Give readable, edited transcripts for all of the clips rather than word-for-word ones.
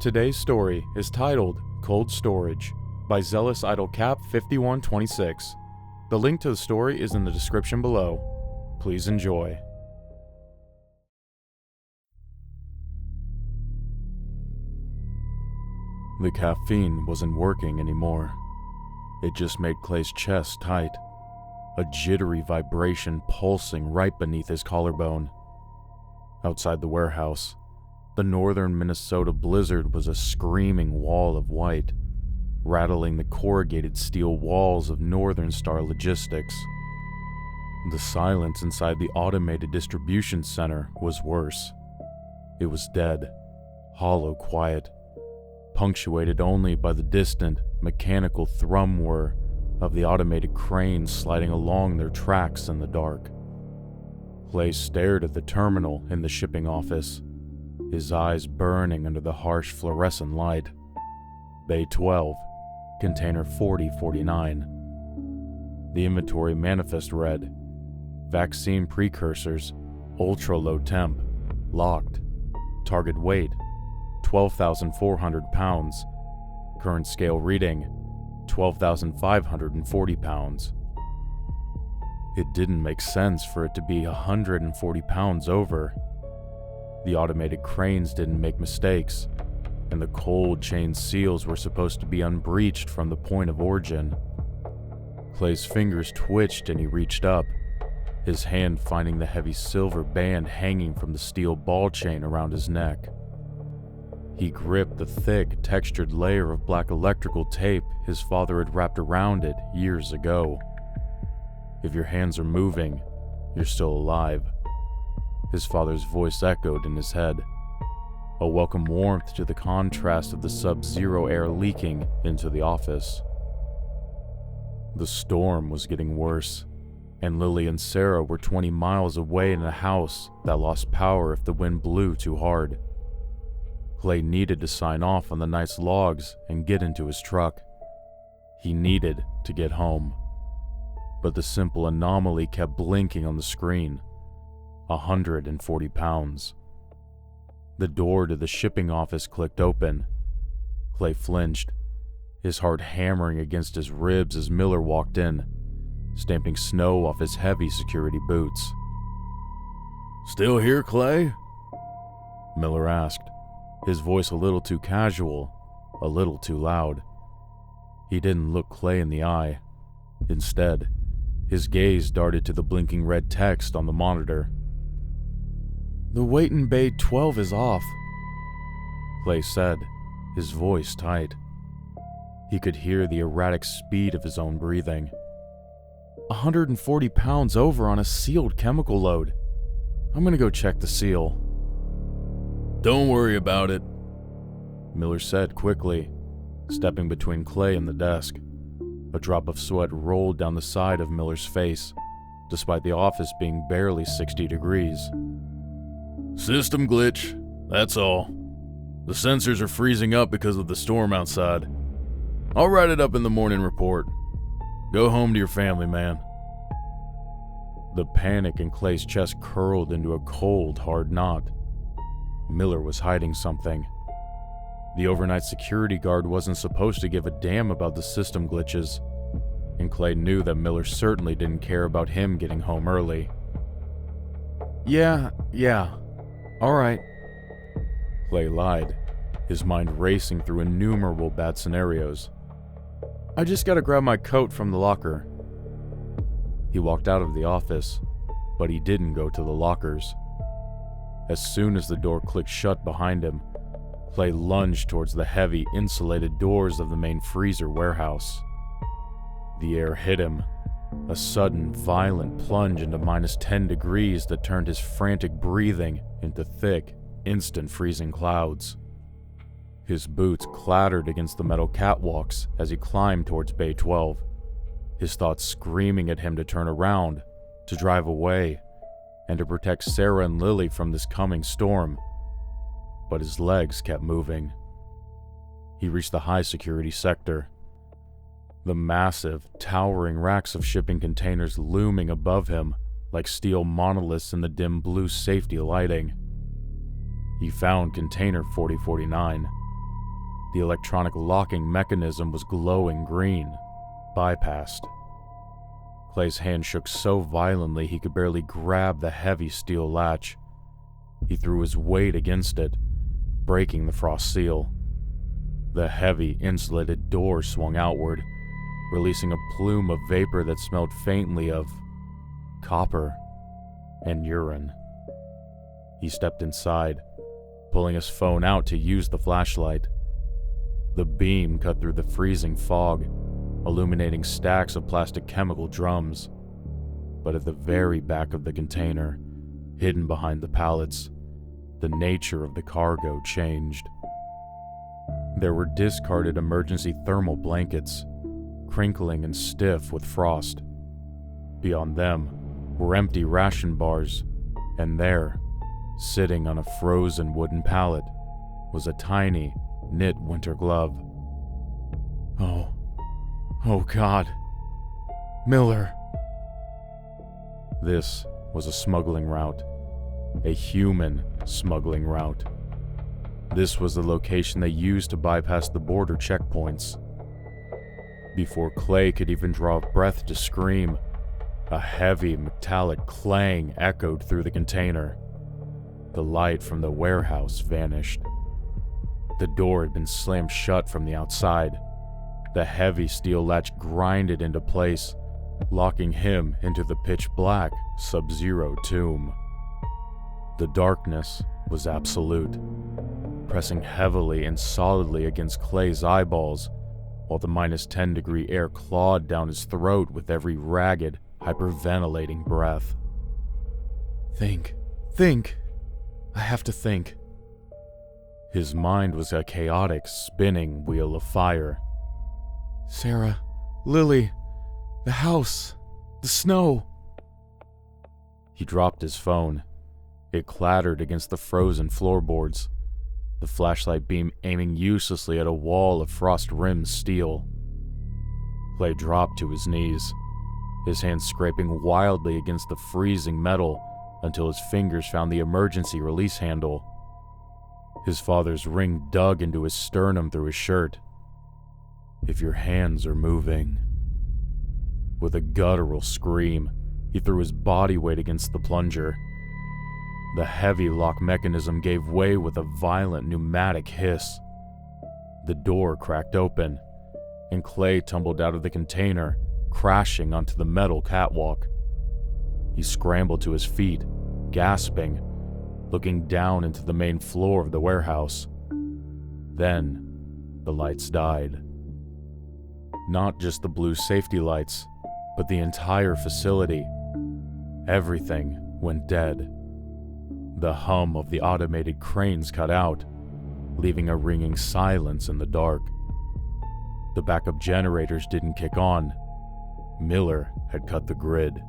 Today's story is titled Cold Storage by Zealous Idle Cap 5126. The link to the story is in the description below. Please enjoy. The caffeine wasn't working anymore. It just made Clay's chest tight, a jittery vibration pulsing right beneath his collarbone. Outside the warehouse, the northern Minnesota blizzard was a screaming wall of white, rattling the corrugated steel walls of Northern Star Logistics. The silence inside the automated distribution center was worse. It was dead, hollow quiet, punctuated only by the distant, mechanical thrum whir of the automated cranes sliding along their tracks in the dark. Clay stared at the terminal in the shipping office, his eyes burning under the harsh fluorescent light. Bay 12, Container 4049. The inventory manifest read, Vaccine precursors, ultra-low temp, locked. Target weight, 12,400 pounds. Current scale reading, 12,540 pounds. It didn't make sense for it to be 140 pounds over. The automated cranes didn't make mistakes, and the cold chain seals were supposed to be unbreached from the point of origin. Clay's fingers twitched and he reached up, his hand finding the heavy silver band hanging from the steel ball chain around his neck. He gripped the thick, textured layer of black electrical tape his father had wrapped around it years ago. If your hands are moving, you're still alive. His father's voice echoed in his head, a welcome warmth to the contrast of the sub-zero air leaking into the office. The storm was getting worse, and Lily and Sarah were 20 miles away in a house that lost power if the wind blew too hard. Clay needed to sign off on the night's logs and get into his truck. He needed to get home. But the simple anomaly kept blinking on the screen. 140 pounds. The door to the shipping office clicked open. Clay flinched, his heart hammering against his ribs as Miller walked in, stamping snow off his heavy security boots. "Still here, Clay?" Miller asked, his voice a little too casual, a little too loud. He didn't look Clay in the eye. Instead, his gaze darted to the blinking red text on the monitor. "The weight in Bay 12 is off," Clay said, his voice tight. He could hear the erratic speed of his own breathing. 140 pounds over on a sealed chemical load. I'm gonna go check the seal. "Don't worry about it," Miller said quickly, stepping between Clay and the desk. A drop of sweat rolled down the side of Miller's face, despite the office being barely 60 degrees. "System glitch, that's all. The sensors are freezing up because of the storm outside. I'll write it up in the morning report. Go home to your family, man." The panic in Clay's chest curled into a cold, hard knot. Miller was hiding something. The overnight security guard wasn't supposed to give a damn about the system glitches, and Clay knew that Miller certainly didn't care about him getting home early. Yeah, all right, Clay lied, his mind racing through innumerable bad scenarios. I just gotta grab my coat from the locker. He walked out of the office, but he didn't go to the lockers. As soon as the door clicked shut behind him, Clay lunged towards the heavy, insulated doors of the main freezer warehouse. The air hit him, a sudden, violent plunge into -10 degrees that turned his frantic breathing into thick, instant freezing clouds. His boots clattered against the metal catwalks as he climbed towards Bay 12, his thoughts screaming at him to turn around, to drive away, and to protect Sarah and Lily from this coming storm. But his legs kept moving. He reached the high-security sector. The massive, towering racks of shipping containers looming above him like steel monoliths in the dim blue safety lighting. He found container 4049, The electronic locking mechanism was glowing green, bypassed. Clay's hand shook so violently he could barely grab the heavy steel latch. He threw his weight against it, breaking the frost seal. The heavy, insulated door swung outward, releasing a plume of vapor that smelled faintly of copper and urine. He stepped inside, pulling his phone out to use the flashlight. The beam cut through the freezing fog, illuminating stacks of plastic chemical drums. But at the very back of the container, hidden behind the pallets, the nature of the cargo changed. There were discarded emergency thermal blankets, crinkling and stiff with frost. Beyond them were empty ration bars, and there, sitting on a frozen wooden pallet, was a tiny, knit winter glove. Oh God. Miller. This was a smuggling route. A human smuggling route. This was the location they used to bypass the border checkpoints. Before Clay could even draw a breath to scream, a heavy metallic clang echoed through the container. The light from the warehouse vanished. The door had been slammed shut from the outside. The heavy steel latch grinded into place, locking him into the pitch-black, sub-zero tomb. The darkness was absolute, pressing heavily and solidly against Clay's eyeballs, while the -10-degree air clawed down his throat with every ragged, hyperventilating breath. Think. I have to think. His mind was a chaotic, spinning wheel of fire. Sarah, Lily, the house, the snow. He dropped his phone. It clattered against the frozen floorboards, the flashlight beam aiming uselessly at a wall of frost-rimmed steel. Clay dropped to his knees, his hands scraping wildly against the freezing metal until his fingers found the emergency release handle. His father's ring dug into his sternum through his shirt. If your hands are moving. With a guttural scream, he threw his body weight against the plunger. The heavy lock mechanism gave way with a violent pneumatic hiss. The door cracked open, and Clay tumbled out of the container, crashing onto the metal catwalk. He scrambled to his feet, gasping, looking down into the main floor of the warehouse. Then, the lights died. Not just the blue safety lights, but the entire facility. Everything went dead. The hum of the automated cranes cut out, leaving a ringing silence in the dark. The backup generators didn't kick on. Miller had cut the grid.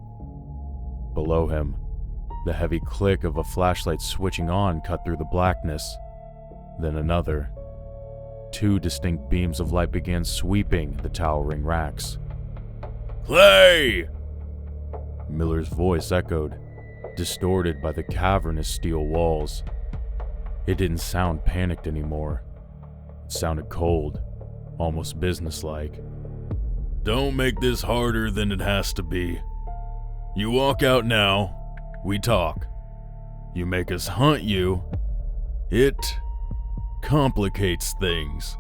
Below him, the heavy click of a flashlight switching on cut through the blackness. Then another. 2 distinct beams of light began sweeping the towering racks. Clay! Miller's voice echoed, distorted by the cavernous steel walls. It didn't sound panicked anymore. It sounded cold, almost businesslike. Don't make this harder than it has to be. You walk out now, we talk. You make us hunt you, it complicates things.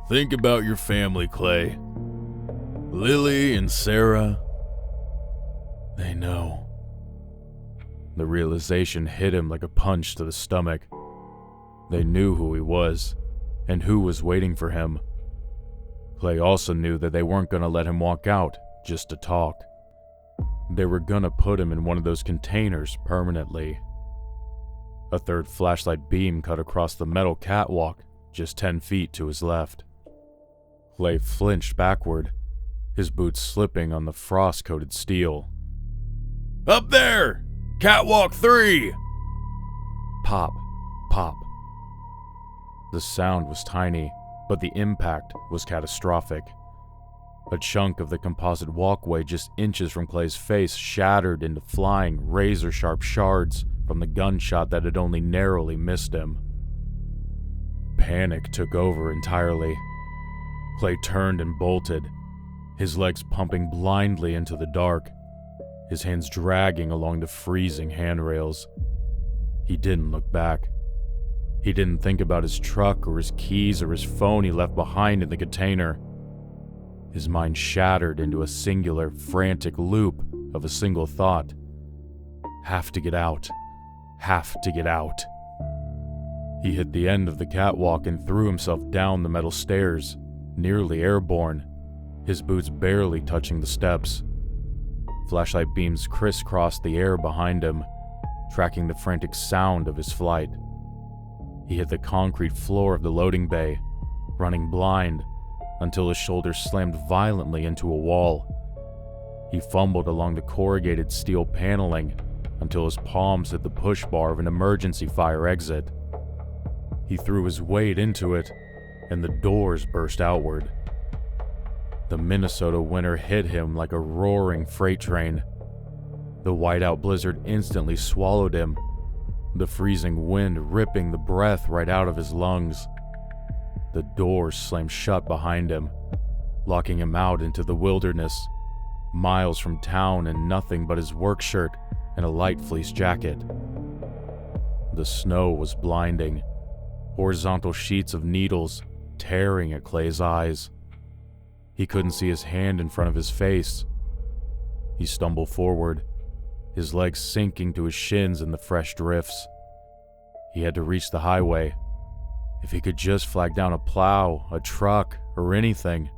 Think about your family, Clay. Lily and Sarah. They know. The realization hit him like a punch to the stomach. They knew who he was, and who was waiting for him. Clay also knew that they weren't going to let him walk out just to talk. They were going to put him in one of those containers permanently. A third flashlight beam cut across the metal catwalk just 10 feet to his left. Clay flinched backward, his boots slipping on the frost-coated steel. Up there! Catwalk 3! Pop, pop. The sound was tiny, but the impact was catastrophic. A chunk of the composite walkway just inches from Clay's face shattered into flying, razor-sharp shards from the gunshot that had only narrowly missed him. Panic took over entirely. Clay turned and bolted, his legs pumping blindly into the dark, his hands dragging along the freezing handrails. He didn't look back. He didn't think about his truck or his keys or his phone he left behind in the container. His mind shattered into a singular, frantic loop of a single thought. Have to get out. Have to get out. He hit the end of the catwalk and threw himself down the metal stairs, nearly airborne, his boots barely touching the steps. Flashlight beams crisscrossed the air behind him, tracking the frantic sound of his flight. He hit the concrete floor of the loading bay, running blind, until his shoulder slammed violently into a wall. He fumbled along the corrugated steel paneling until his palms hit the push bar of an emergency fire exit. He threw his weight into it, and the doors burst outward. The Minnesota winter hit him like a roaring freight train. The whiteout blizzard instantly swallowed him, the freezing wind ripping the breath right out of his lungs. The doors slammed shut behind him, locking him out into the wilderness, miles from town and nothing but his work shirt and a light fleece jacket. The snow was blinding, horizontal sheets of needles tearing at Clay's eyes. He couldn't see his hand in front of his face. He stumbled forward, his legs sinking to his shins in the fresh drifts. He had to reach the highway. If he could just flag down a plow, a truck, or anything.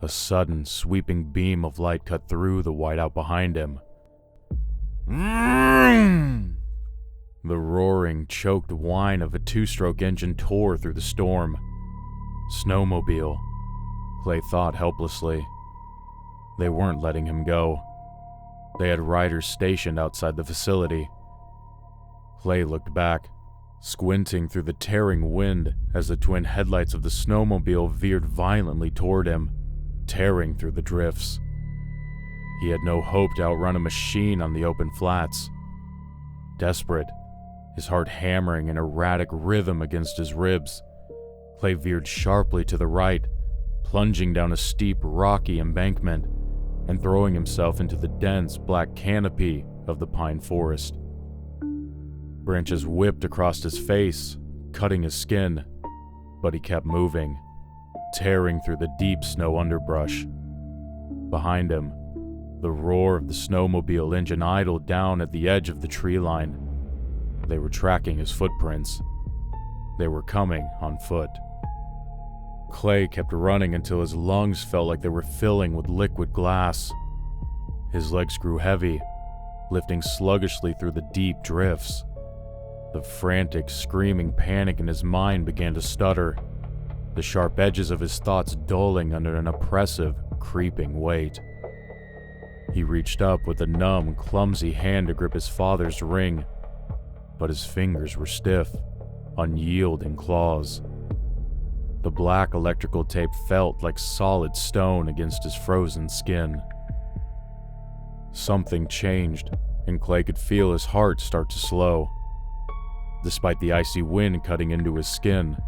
A sudden, sweeping beam of light cut through the whiteout behind him. The roaring, choked whine of a two-stroke engine tore through the storm. Snowmobile, Clay thought helplessly. They weren't letting him go. They had riders stationed outside the facility. Clay looked back, squinting through the tearing wind as the twin headlights of the snowmobile veered violently toward him, tearing through the drifts. He had no hope to outrun a machine on the open flats. Desperate, his heart hammering in erratic rhythm against his ribs, Clay veered sharply to the right, plunging down a steep, rocky embankment and throwing himself into the dense black canopy of the pine forest. Branches whipped across his face, cutting his skin, but he kept moving, tearing through the deep snow underbrush. Behind him, the roar of the snowmobile engine idled down at the edge of the tree line. They were tracking his footprints. They were coming on foot. Clay kept running until his lungs felt like they were filling with liquid glass. His legs grew heavy, lifting sluggishly through the deep drifts. The frantic, screaming panic in his mind began to stutter, the sharp edges of his thoughts dulling under an oppressive, creeping weight. He reached up with a numb, clumsy hand to grip his father's ring, but his fingers were stiff, unyielding claws. The black electrical tape felt like solid stone against his frozen skin. Something changed, and Clay could feel his heart start to slow. Despite the icy wind cutting into his skin,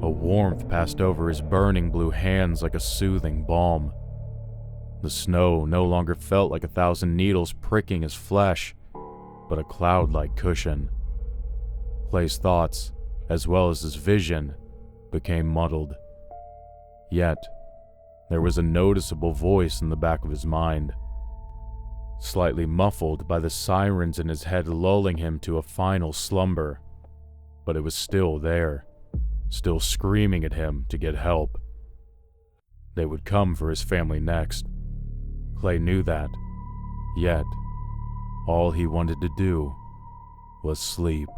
a warmth passed over his burning blue hands like a soothing balm. The snow no longer felt like 1,000 needles pricking his flesh, but a cloud-like cushion. Clay's thoughts, as well as his vision, became muddled. Yet, there was a noticeable voice in the back of his mind, slightly muffled by the sirens in his head lulling him to a final slumber, but it was still there, still screaming at him to get help. They would come for his family next. Clay knew that. Yet, all he wanted to do was sleep.